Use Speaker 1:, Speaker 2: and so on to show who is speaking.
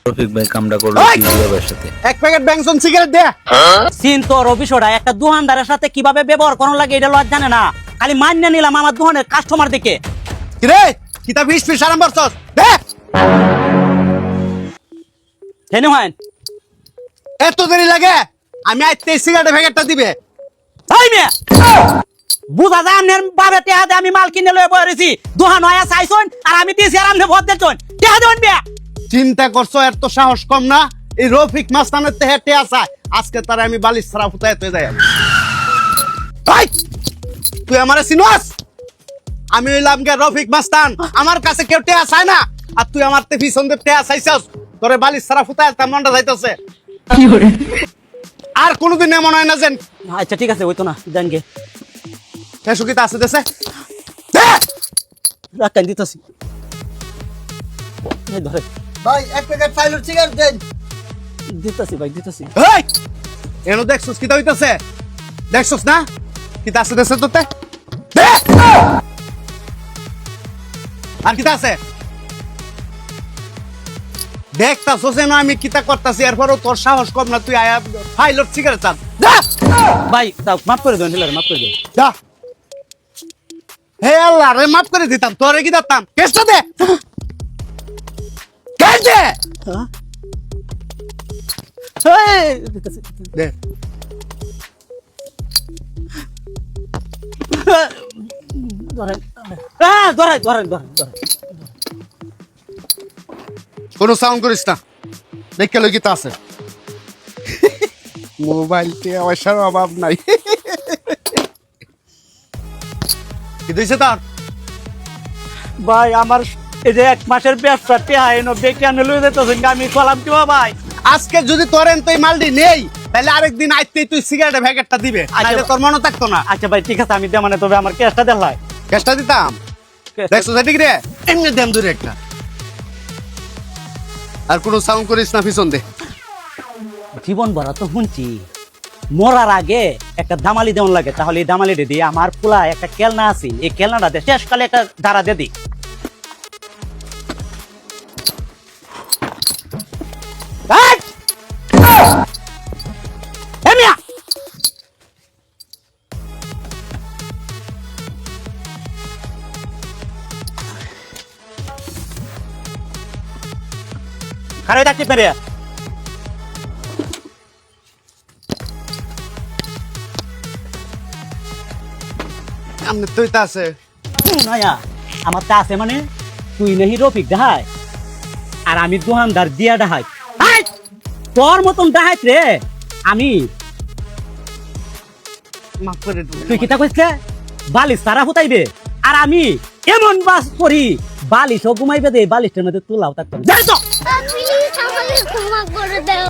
Speaker 1: রফিক ভাই কামটা করলো কি বিয়ের সাথে
Speaker 2: এক প্যাকেট ব্যাংসন সিগারেট দে।
Speaker 3: সিন তোর অফিসটা একটা দোকানদারের সাথে কিভাবে ব্যবহার করার লাগে এটা লজ জানে না, খালি মান্য নিলাম আমার দোকানের কাস্টমার দেখে।
Speaker 2: কি রে কিতা বিশ পিস আরাম করছস দে।
Speaker 3: জেনে হয়
Speaker 2: এত দেরি লাগে? আমি আইতে সিগারেটের প্যাকেটটা দিবে।
Speaker 3: তাই মেয়ে বুঝা যায় আপনার বাবে টেহা দে আমি মাল কিনে লয়ে বয়ে রয়েছি দোকান হয় চাইছুন আর আমি দিয়েছি আর আপনি ভোট দিচ্ছেন টেহা দেবেন মেয়ে।
Speaker 2: চিন্তা করছো এত সাহস কম না? এই রফিক মাস্তানের তে হেঁটে আসা আজকে তার আমি বালিশ ছাড়া ফুটায় তুই যাই। ভাই তুই আমারে চিনস? আমি হইলাম গে রফিক মাস্তান, আমার কাছে কেউ টেয়া চায় না আর তুই আমার তে পিছন দিয়ে টেয়া চাইছস। তোরে বালিশ ছাড়া ফুটায় তার মনটা যাইতেছে। আর কোনোদিন এমন হয় না যেন।
Speaker 3: আচ্ছা ঠিক আছে ওই তো না দেন গে
Speaker 2: ফেসুকিতে আছে দেশে
Speaker 3: রাখতেন দিতেছি ধরে
Speaker 4: ভাই এক প্যাকেট ফাইলর সিগারেট দেন।
Speaker 3: দিতেছি ভাই দিতেছি।
Speaker 2: এই এনো দেখছস কিতা হইতাছে? দেখছস না কিতা আছে দেশে তোতে? দে আর কিতা আছে দেখতাছস না আমি কিতা করতাছি এরপরও তোর সাহস কম না? তুই আয়া ফাইলর সিগারেট চাস যা
Speaker 3: ভাই তাও মাফ করে দেন হিলারে মাফ করে দেন।
Speaker 2: যা। হে আল্লাহ রে মাফ করে দিতাম তোরে কি দিতাম। কেসটা দে কেস দে
Speaker 3: এই, দিতেছি।
Speaker 2: দে
Speaker 3: ধরেন ধরেন ধরেন ধরেন ধরেন।
Speaker 2: কোনো সাউন্ড করিস না দেখে লই কিতা আছে। মোবাইল তে পয়সার অভাব নাই। কি দিছে তার?
Speaker 3: ভাই আমার এই যে এক মাসের ব্যবসা টেহা এনো বেকে আনে লয়ে যেতেছেন আমি কলাম কি ভাই।
Speaker 2: আজকে যদি তোরেন তুই মালডি নেই তাহলে আরেকদিন আইতে তুই সিগারেটের প্যাকেটটা দিবে। তাহলে তোর মনে থাকতো না।
Speaker 3: আচ্ছা ভাই ঠিক আছে আমি দে মানে তবে আমার ক্যাশটা দেন লাই।
Speaker 2: কেসটা দিতাম দেখছো সেদিক রে এমনি দেম দূরে একটা। আর কোনো সাউন্ড করিস না পিছন দে।
Speaker 3: জীবন ভরা তো শুনছি মরার আগে একটা দামালি দেওয়ান লাগে, তাহলে এই দামালিটা দিয়ে আমার পোলা একটা খেলনা আছে এই খেলনাটা দিয়ে শেষকালে একটা ধারা দিয়ে দিই। এই! এই মিয়া! খারাপ থাকতে পারে
Speaker 2: আমনে তুই তা আছে
Speaker 3: নয়া আমার তা আছে মানে তুই নেহি রফিক ডাহাই আর আমি দোকানদার দিয়া ডাহাই। তোর মতন ডাহাই রে আমি।
Speaker 2: মাফ করে দে।
Speaker 3: তুই কিতা কইছে বালিশ সারা হুতাইবে আর আমি এমন বাস করি বালিশও ঘুমাইবে দে বালিশটার মধ্যে তুলাও থাকতাম। যাই তো
Speaker 5: প্লিজ আমাকে ক্ষমা করে দাও।